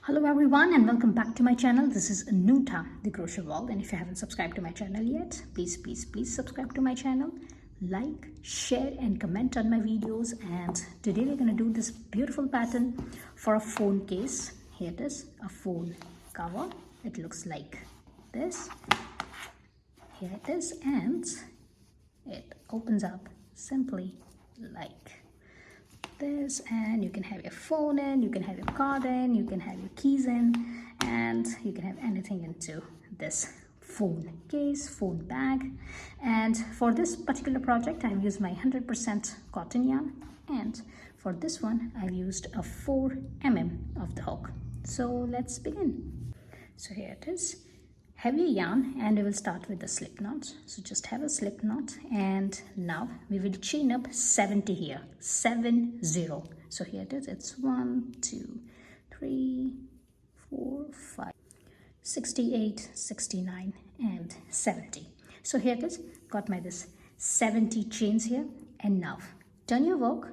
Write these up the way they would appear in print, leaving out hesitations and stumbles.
Hello everyone and welcome back to my channel. This is Anuta, the Crochet World, and if you haven't subscribed to my channel yet, please subscribe to my channel, like, share and comment on my videos. And today we're going to do this beautiful pattern for a phone case. Here it is, a phone cover. It looks like this. Here it is, and it opens up simply like this, and you can have your phone in, you can have your card in, you can have your keys in, and you can have anything into this phone case, phone bag. And for this particular project, I've used my 100% cotton yarn, and for this one I've used a 4 mm of the hook. So let's begin. So here it is. Have your yarn, and we will start with the slip knot. So just have a slip knot, and now we will chain up 70 here, 70. So here it is, it's 1 2 3 4 5 68 69 and 70. So here it is, got my this 70 chains here. And now turn your work,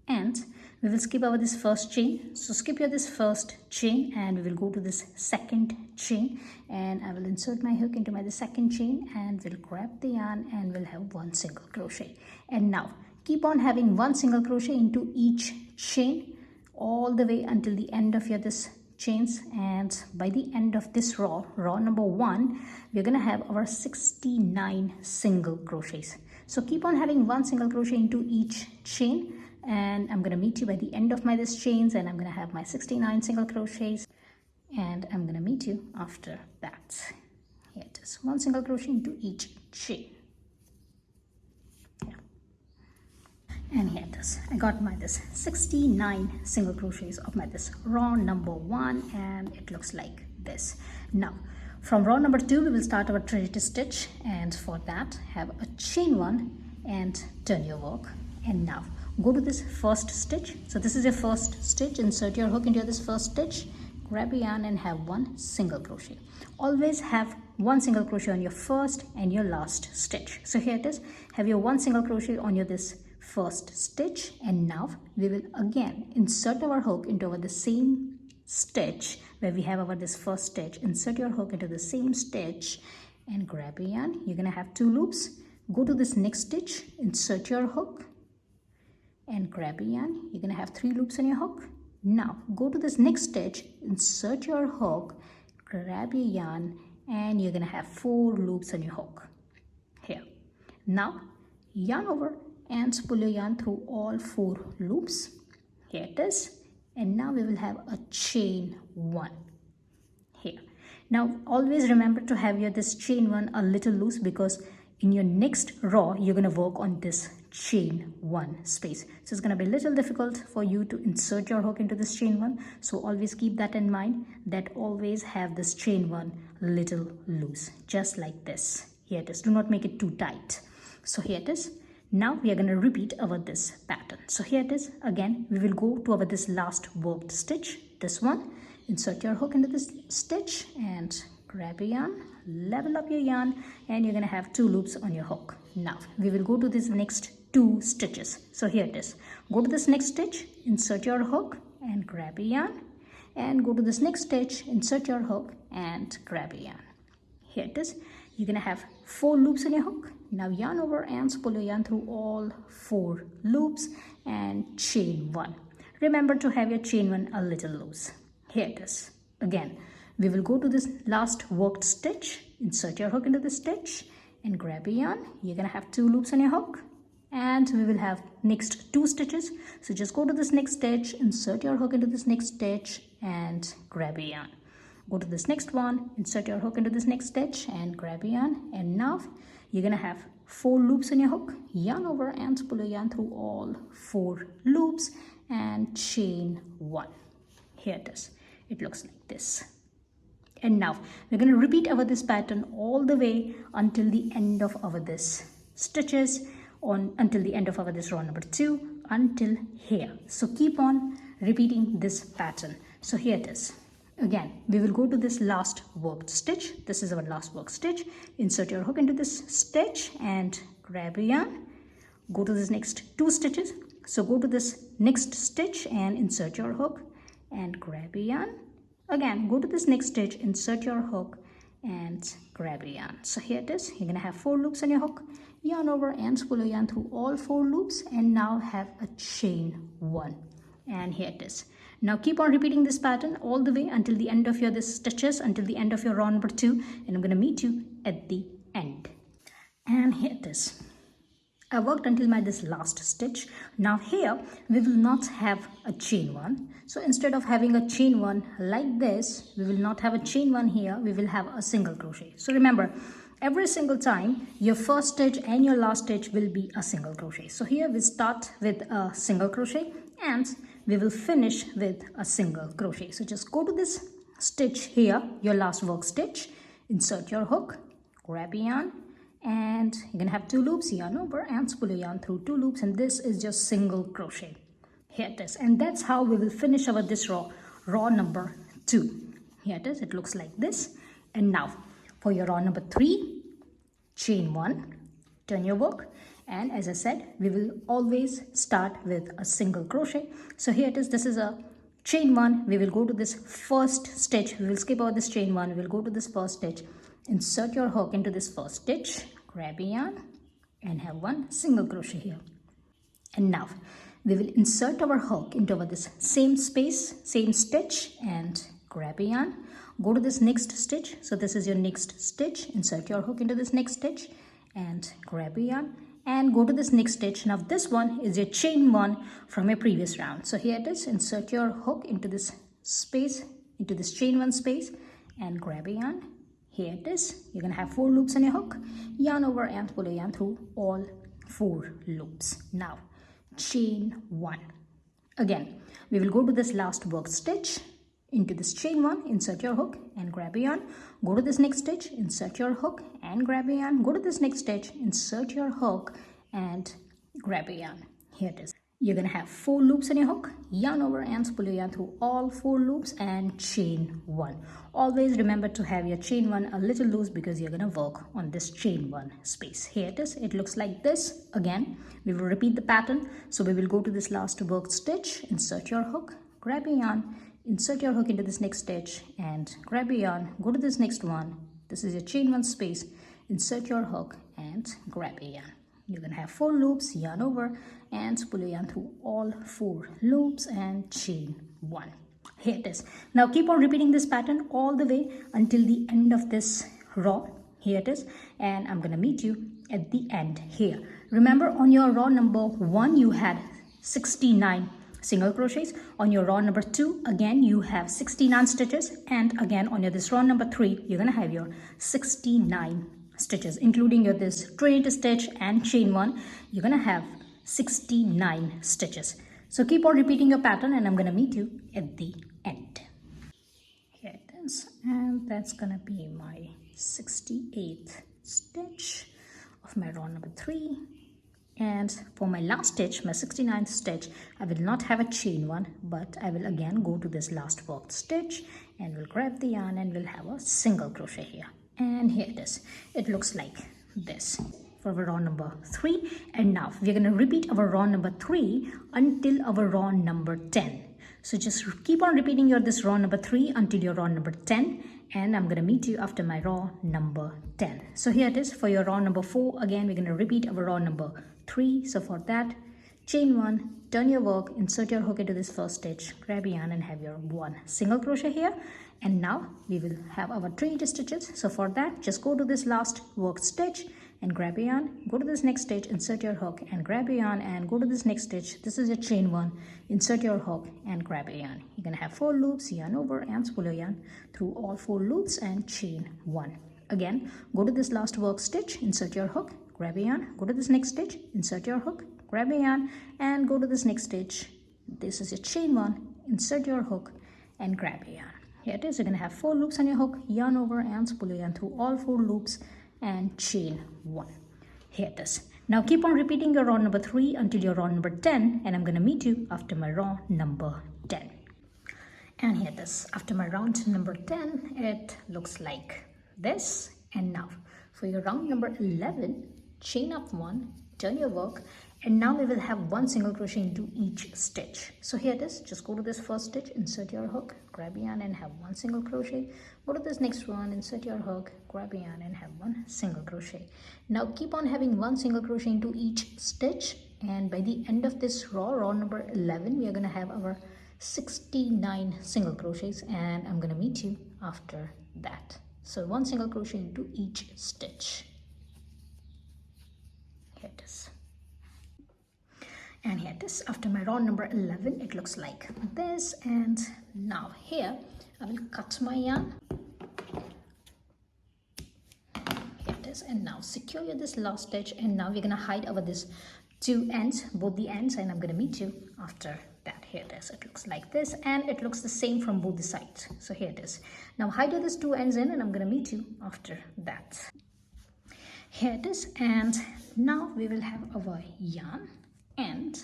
and we will skip over this first chain. So skip here this first chain, and we will go to this second chain, and I will insert my hook into the second chain, and we'll grab the yarn, and we'll have one single crochet. And now keep on having one single crochet into each chain all the way until the end of your this chains. And by the end of this row number 1, we're gonna have our 69 single crochets. So keep on having one single crochet into each chain, and I'm gonna meet you by the end of my this chains, and I'm gonna have my 69 single crochets, and I'm gonna meet you after that. Here it is, one single crochet into each chain. Yeah. And here it is, I got my this 69 single crochets of my this row number 1, and it looks like this. Now from row number 2 we will start our Trinity stitch, and for that have a chain 1 and turn your work. And now go to this first stitch. So this is your first stitch. Insert your hook into this first stitch, grab a yarn and have one single crochet. Always have one single crochet on your first and your last stitch. So here it is, have your one single crochet on your this first stitch, and now we will again insert our hook into the same stitch where we have our this first stitch. Insert your hook into the same stitch and grab a yarn. You're gonna have 2 loops. Go to this next stitch, insert your hook and grab a yarn. You're gonna have 3 loops on your hook. Now go to this next stitch, insert your hook, grab your yarn, and you're gonna have 4 loops on your hook here. Now yarn over and pull your yarn through all 4 loops. Here it is, and now we will have a chain 1 here. Now always remember to have your this chain 1 a little loose, because in your next row you're going to work on this chain 1 space. So it's going to be a little difficult for you to insert your hook into this chain 1. So always keep that in mind, that always have this chain 1 little loose, just like this. Here it is, do not make it too tight. So here it is. Now we are going to repeat our this pattern. So here it is, again we will go to our this last worked stitch, this one. Insert your hook into this stitch and grab a yarn, level up your yarn, and you're going to have 2 loops on your hook. Now we will go to this next 2 stitches. So here it is, go to this next stitch, insert your hook and grab a yarn, and go to this next stitch, insert your hook and grab a yarn. Here it is, you're going to have 4 loops on your hook. Now yarn over and pull your yarn through all 4 loops and chain 1. Remember to have your chain 1 a little loose. Here it is, again we will go to this last worked stitch, insert your hook into the stitch and grab a yarn. You're gonna have 2 loops on your hook, and we will have next 2 stitches. So just go to this next stitch, insert your hook into this next stitch and grab a yarn. Go to this next one, insert your hook into this next stitch and grab a yarn, and now you're gonna have 4 loops on your hook. Yarn over and pull your yarn through all 4 loops and chain 1. Here it is, it looks like this. And now we're going to repeat our this pattern all the way until the end of our this stitches, until the end of our this row number 2 until here. So keep on repeating this pattern. So here it is, again we will go to this last worked stitch. This is our last worked stitch. Insert your hook into this stitch and grab a yarn. Go to this next 2 stitches. So go to this next stitch and insert your hook and grab a yarn. Again, go to this next stitch, insert your hook and grab a yarn. So here it is. You're gonna have 4 loops on your hook, yarn over and spool your yarn through all 4 loops, and now have a chain 1. And here it is. Now keep on repeating this pattern all the way until the end of your stitches, until the end of your row number 2, and I'm gonna meet you at the end. And here it is. I worked until this last stitch. Now here we will not have a chain 1. So instead of having a chain 1 like this, we will not have a chain 1 here. We will have a single crochet. So remember, every single time your first stitch and your last stitch will be a single crochet. So here we start with a single crochet and we will finish with a single crochet. So just go to this stitch here, your last work stitch, insert your hook, grab a yarn, and you're gonna have 2 loops, yarn over and spool your yarn through 2 loops, and this is just single crochet. Here it is, and that's how we will finish our this row number 2. Here it is, it looks like this. And now for your row number 3, chain 1, turn your work, and as I said, we will always start with a single crochet. So here it is, this is a chain 1. We will go to this first stitch, we will skip over this chain 1, we will go to this first stitch, insert your hook into this first stitch, grab a yarn and have 1 single crochet here. And now we will insert our hook into this same space, same stitch, and grab a yarn, go to this next stitch. So this is your next stitch, insert your hook into this next stitch and grab a yarn and go to this next stitch. Now this one is your chain 1 from your previous round. So here it is, insert your hook into this space, into this chain 1 space, and grab a yarn. Here it is, you're gonna have 4 loops on your hook, yarn over and pull a yarn through all 4 loops. Now chain 1. Again, we will go to this last work stitch, into this chain 1, insert your hook and grab a yarn, go to this next stitch, insert your hook and grab a yarn, go to this next stitch, insert your hook and grab a yarn. Here it is. You're gonna have 4 loops on your hook, yarn over and spool your yarn through all 4 loops and chain 1. Always remember to have your chain 1 a little loose because you're gonna work on this chain 1 space. Here it is, it looks like this. Again, we will repeat the pattern. So we will go to this last work stitch, insert your hook, grab a yarn, insert your hook into this next stitch and grab a yarn, go to this next one. This is your chain 1 space, insert your hook and grab a yarn. You're gonna have 4 loops, yarn over and spool your yarn through all 4 loops and chain 1. Here it is. Now keep on repeating this pattern all the way until the end of this row. Here it is, and I'm gonna meet you at the end here. Remember, on your row number 1 you had 69 single crochets. On your row number 2 again you have 69 stitches, and again on your this row number 3 you're gonna have your 69 stitches, including your this Trinity stitch and chain 1. You're gonna have 69 stitches. So keep on repeating your pattern and I'm gonna meet you at the end. Here it is, and that's gonna be my 68th stitch of my row number 3. And for my last stitch, my 69th stitch, I will not have a chain 1, but I will again go to this last worked stitch and we'll grab the yarn and we'll have a single crochet here. And here it is. It looks like this for our row number 3. And now we're going to repeat our row number 3 until our row number 10. So just keep on repeating this row number 3 until your row number 10. And I'm going to meet you after my row number 10. So here it is for your row number 4. Again, we're going to repeat our row number 3. So for that, chain 1, turn your work, insert your hook into this first stitch, grab a yarn and have your 1 single crochet here. And now we will have our Trinity stitches. So for that, just go to this last worked stitch and grab a yarn, go to this next stitch, insert your hook and grab a yarn, and go to this next stitch. This is your chain 1, insert your hook and grab a yarn. You're gonna have 4 loops, yarn over and spool your yarn through all 4 loops and chain 1. Again, go to this last work stitch, insert your hook, grab a yarn, go to this next stitch, insert your hook, grab a yarn, and go to this next stitch. This is your chain 1, insert your hook and grab a yarn. Here it is. You're gonna have 4 loops on your hook, yarn over and spool your yarn through all 4 loops and chain 1. Here it is. Now keep on repeating your row number 3 until your row number 10, and I'm gonna meet you after my row number 10. And here it is. After my round number 10, it looks like this. And now for your round number 11, chain up 1, turn your work And now we will have one single crochet into each stitch. So here it is, just go to this first stitch, insert your hook, grab yarn and have one single crochet. Go to this next one, insert your hook, grab yarn and have one single crochet. Now keep on having one single crochet into each stitch, and by the end of this row number 11, we are going to have our 69 single crochets, and I'm going to meet you after that. So one single crochet into each stitch. Here it is. And here it is. After my row number 11, it looks like this. And now here I will cut my yarn. Here it is. And now secure this last stitch, and now we're going to hide over this two ends, both the ends, and I'm going to meet you after that. Here it is. It looks like this, and it looks the same from both the sides. So here it is. Now hide these two ends in, and I'm going to meet you after that. Here it is. And now we will have our yarn, and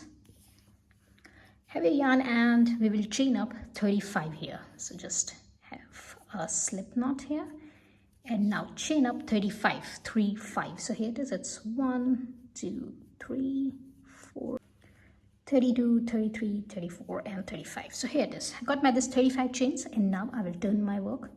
have a yarn, and we will chain up 35 here. So just have a slip knot here, and now chain up 35, 3, 5. So here it is. It's 1, 2, 3, 4, 32, 33, 34, and 35. So here it is. I got my this 35 chains, and now I will turn my work.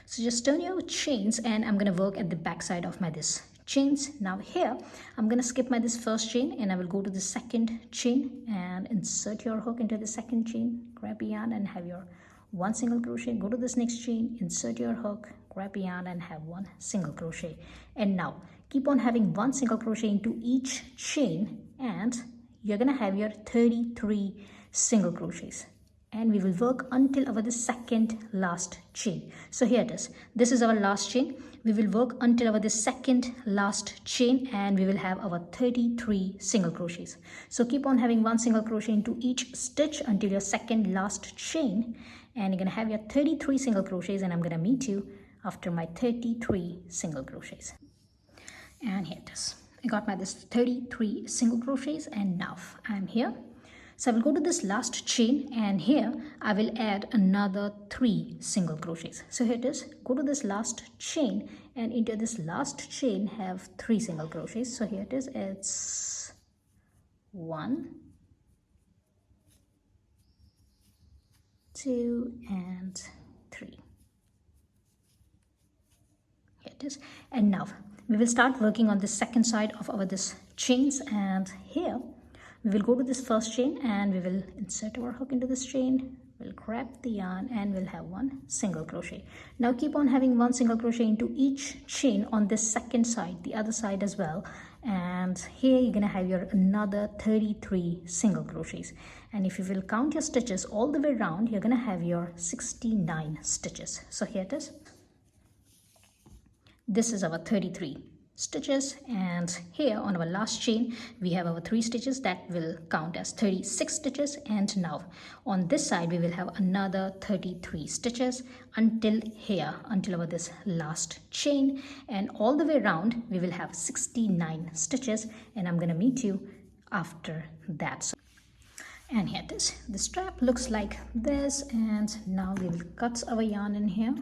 So just turn your chains, and I'm going to work at the back side of my this chains. Now here I'm going to skip my this first chain, and I will go to the second chain and insert your hook into the second chain, grab yarn and have your one single crochet. Go to this next chain, insert your hook, grab yarn and have one single crochet. And now keep on having one single crochet into each chain, and you're going to have your 33 single crochets, and we will work until our the second last chain. So here it is. This is our last chain. We will work until our the second last chain, and we will have our 33 single crochets. So keep on having one single crochet into each stitch until your second last chain, and you're going to have your 33 single crochets, and I'm going to meet you after my 33 single crochets. And here it is. I got my this 33 single crochets, and now I'm here. So I will go to this last chain, and here I will add another 3 single crochets. So here it is. Go to this last chain, and into this last chain have 3 single crochets. So here it is. It's 1, 2, and 3. Here it is. And now we will start working on the second side of our this chains, and here we will go to this first chain, and we will insert our hook into this chain. We'll grab the yarn, and we'll have one single crochet. Now keep on having one single crochet into each chain on this second side, the other side as well. And here you're gonna have your another 33 single crochets. And if you will count your stitches all the way around, you're gonna have your 69 stitches. So here it is. This is our 33 stitches, and here on our last chain we have our 3 stitches that will count as 36 stitches. And now on this side we will have another 33 stitches until here, until our this last chain, and all the way around we will have 69 stitches, and I'm going to meet you after that. And here it is. The strap looks like this, and now we will cut our yarn in here.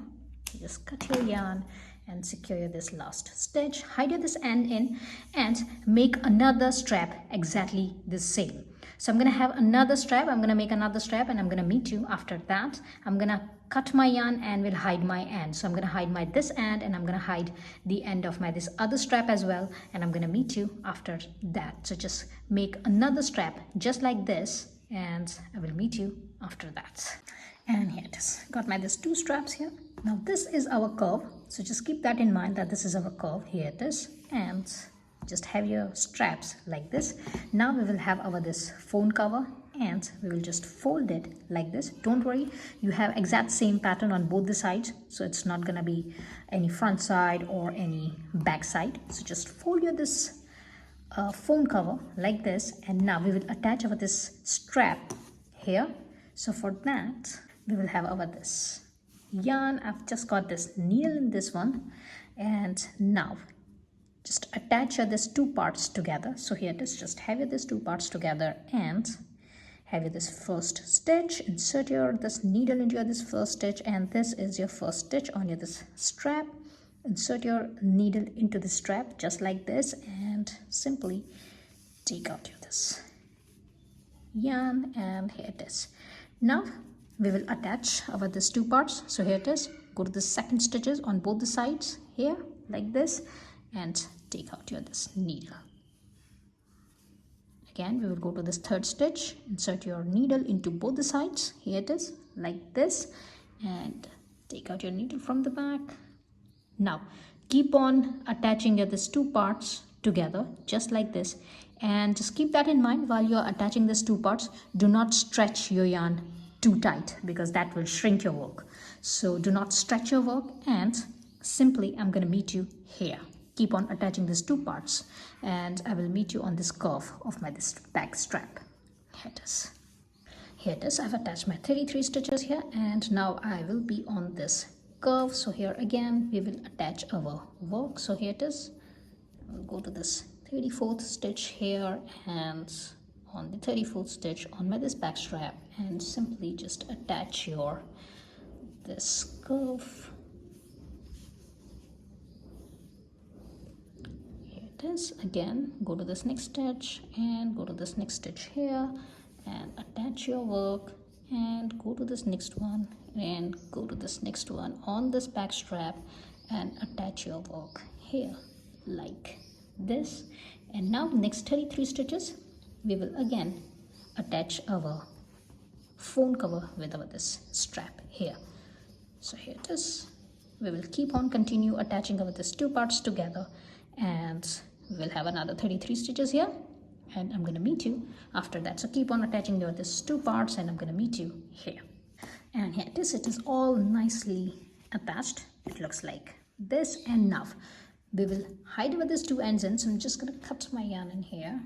Just cut your yarn and secure this last stitch, hide this end in, and make another strap exactly the same. So I'm going to have another strap, I'm going to make another strap, and I'm going to meet you after that. I'm going to cut my yarn and will hide my end. So I'm going to hide my this end, and I'm going to hide the end of my this other strap as well, and I'm going to meet you after that. So just make another strap just like this, and I will meet you after that. And here it is. Got my this 2 straps here. Now this is our curve, so just keep that in mind that this is our curve. Here it is, and just have your straps like this. Now we will have our this phone cover, and we will just fold it like this. Don't worry, you have exact same pattern on both the sides, so it's not gonna be any front side or any back side. So just fold your this phone cover like this, and now we will attach our this strap here. So for that we will have our this yarn. I've just got this needle in this one, and now just attach this 2 parts together. So here it is. Just have this 2 parts together, and have this first stitch. Insert your this needle into your this first stitch, and this is your first stitch on your this strap. Insert your needle into the strap just like this, and simply take out your this this yarn, and here it is. Now we will attach our this two parts. So here it is. Go to the second stitches on both the sides here like this, and take out your this needle. Again, we will go to this third stitch, insert your needle into both the sides. Here it is, like this, and take out your needle from the back. Now keep on attaching your this two parts together just like this, and just keep that in mind while you're attaching these two parts. Do not stretch your yarn too tight, because that will shrink your work. So do not stretch your work, and simply I'm going to meet you here. Keep on attaching these two parts, and I will meet you on this curve of my this back strap. Here it is. Here it is. I've attached my 33 stitches here, and now I will be on this curve. So here again we will attach our work. So here it is. We'll go to this 34th stitch here, and on the 34th stitch on my this back strap, and simply just attach your this curve. Here it is. Again, go to this next stitch and go to this next stitch here, and attach your work, and go to this next one and go to this next one on this back strap, and attach your work here like this. And now next 33 stitches we will again attach our phone cover with our this strap here. So here it is. We will keep on continue attaching our this two parts together, and we will have another 33 stitches here, and I'm going to meet you after that. So keep on attaching your this two parts, and I'm going to meet you here. And here it is. It is all nicely attached. It looks like this. And now we will hide with these two ends in. So I'm just going to cut my yarn in here,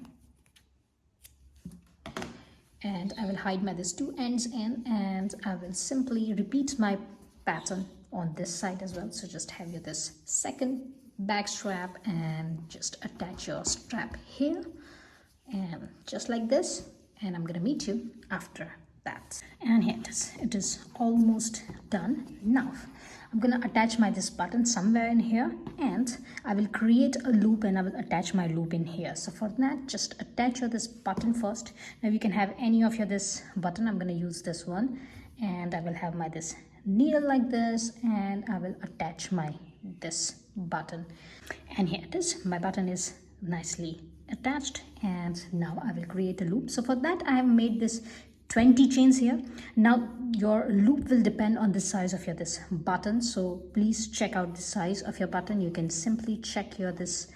and I will hide my these two ends in, and I will simply repeat my pattern on this side as well. So just have your this second back strap, and just attach your strap here, and just like this, and I'm gonna meet you after that. And here it is. It is almost done. Now I'm gonna attach my this button somewhere in here, and I will create a loop, and I will attach my loop in here. So for that, just attach your this button first. Now you can have any of your this button. I'm gonna use this one, and I will have my this needle like this, and I will attach my this button. And here it is. My button is nicely attached, and now I will create a loop. So for that, I have made this 20 chains here. Now your loop will depend on the size of your this button, so please check out the size of your button. You can simply check your this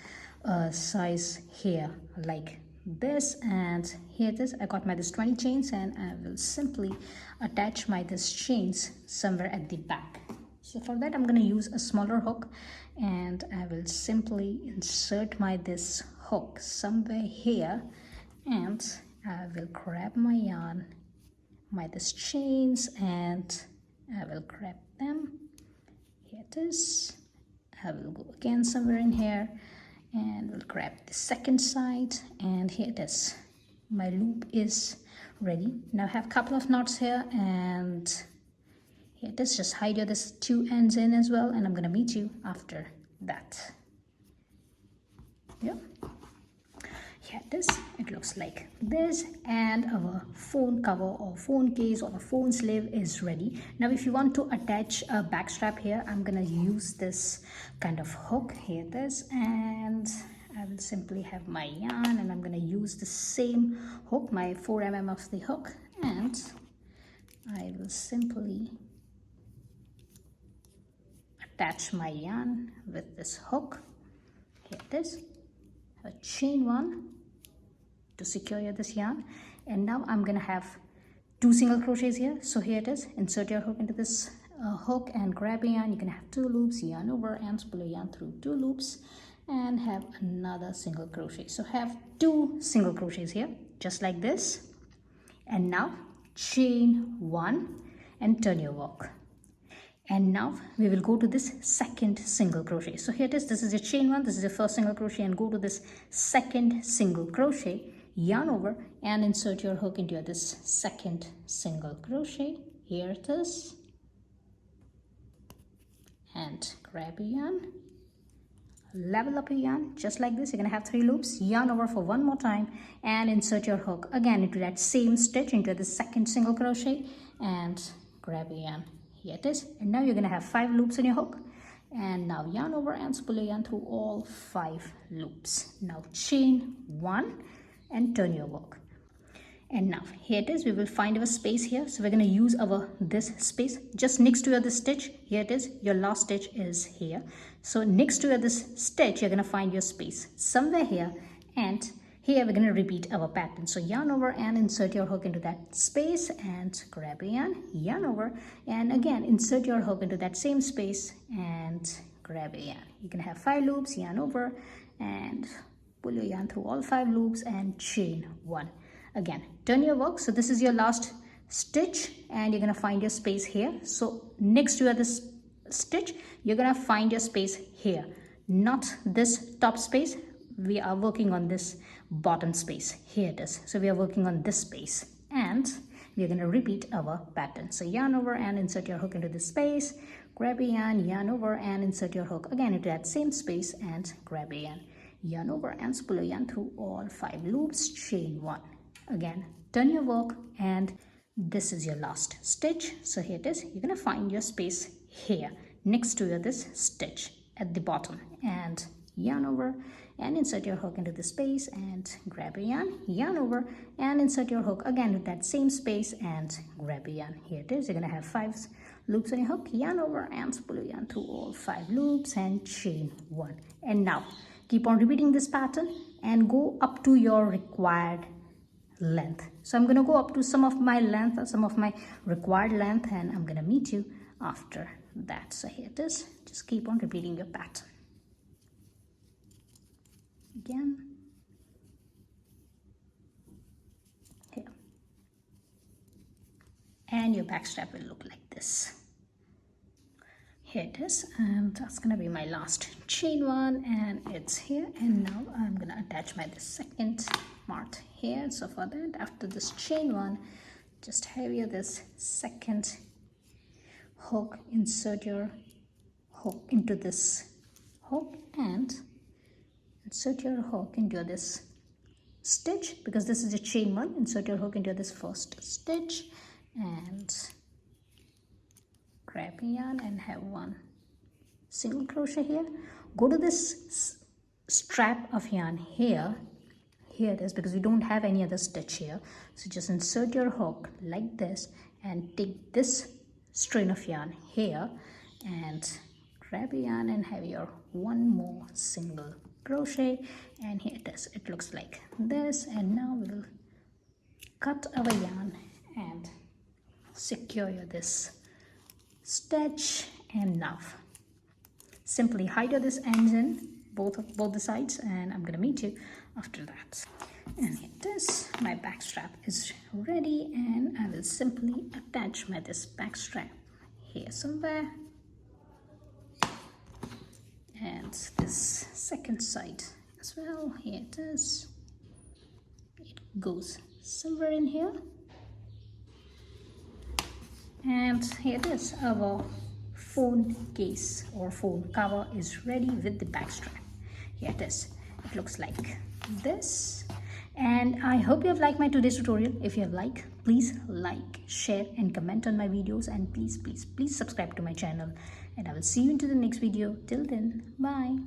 size here like this, and here it is. I got my this 20 chains, and I will simply attach my this chains somewhere at the back. So for that, I'm going to use a smaller hook, and I will simply insert my this hook somewhere here, and I will grab my yarn, my this chains, and I will grab them. Here it is. I will go again somewhere in here, and we'll grab the second side, and here it is. My loop is ready. Now I have a couple of knots here, and here it is. Just hide your this two ends in as well, and I'm gonna meet you after that. Yeah. Here it is. It looks like this, and our phone cover or phone case or a phone sleeve is ready. Now if you want to attach a back strap here, I'm gonna use this kind of hook. Here it is, and I will simply have my yarn, and I'm gonna use the same hook, my 4 mm of the hook, and I will simply attach my yarn with this hook. Here it is. A chain one to secure this yarn, and now I'm gonna have 2 single crochets here. So here it is. Insert your hook into this hook and grab a yarn. You can have 2 loops, yarn over and pull a yarn through 2 loops, and have another single crochet. So have 2 single crochets here, just like this. And now chain 1 and turn your work. And now we will go to this second single crochet. So here it is. This is your chain 1, this is your first single crochet, and go to this second single crochet, yarn over, and insert your hook into this second single crochet. Here it is, and grab a yarn level up your yarn just like this. You're gonna have 3 loops, yarn over for one more time, and insert your hook again into that same stitch, into the second single crochet, and grab your yarn. Here it is. And now you're gonna have 5 loops in your hook, and now yarn over and spool your yarn through all 5 loops. Now chain 1 and turn your work. And now here it is, we will find our space here. So we're going to use our this space just next to this stitch. Here it is, your last stitch is here. So next to this stitch, you're going to find your space somewhere here, and here we're going to repeat our pattern. So yarn over and insert your hook into that space, and grab a yarn over, and again insert your hook into that same space and grab a yarn. You can have 5 loops, yarn over, and pull your yarn through all 5 loops and chain 1. Again, turn your work. So this is your last stitch, and you're going to find your space here. So next to this stitch, you're going to find your space here, not this top space. We are working on this bottom space. Here it is. So we are working on this space, and we're going to repeat our pattern. So yarn over and insert your hook into this space, grab a yarn over and insert your hook again into that same space, and grab a yarn over and spool a yarn through all 5 loops, chain 1. Again, turn your work, and this is your last stitch. So here it is. You're going to find your space here next to this stitch at the bottom, and yarn over and insert your hook into the space, and grab a yarn over and insert your hook again with that same space, and grab a yarn. Here it is. You're going to have 5 loops on your hook, yarn over and spool a yarn through all 5 loops and chain 1. And now keep on repeating this pattern and go up to your required length. So I'm going to go up to some of my length, or some of my required length, and I'm going to meet you after that. So here it is. Just keep on repeating your pattern. Again, here, and your back strap will look like this. Here it is, and that's gonna be my last chain 1, and it's here. And now I'm gonna attach my second knot here. So for that, after this chain 1, just have your this second hook, insert your hook into this hook, and insert your hook into this stitch, because this is a chain 1. Insert your hook into this first stitch, and grab a yarn and have 1 single crochet here. Go to this strap of yarn here. Here it is, because we don't have any other stitch here. So just insert your hook like this, and take this strain of yarn here, and grab a yarn and have your 1 more single crochet. And here it is. It looks like this. And now we'll cut our yarn and secure this stitch. And now simply hide this ends in both the sides, and I'm gonna meet you after that. And here it is. My back strap is ready, and I will simply attach this back strap here somewhere, and this second side as well. Here it is. It goes somewhere in here. And here it is. Our phone case or phone cover is ready with the back strap. Here it is. It looks like this. And I hope you have liked my today's tutorial. If you have liked, please like, share and comment on my videos, and please subscribe to my channel. And I will see you into the next video. Till then, bye.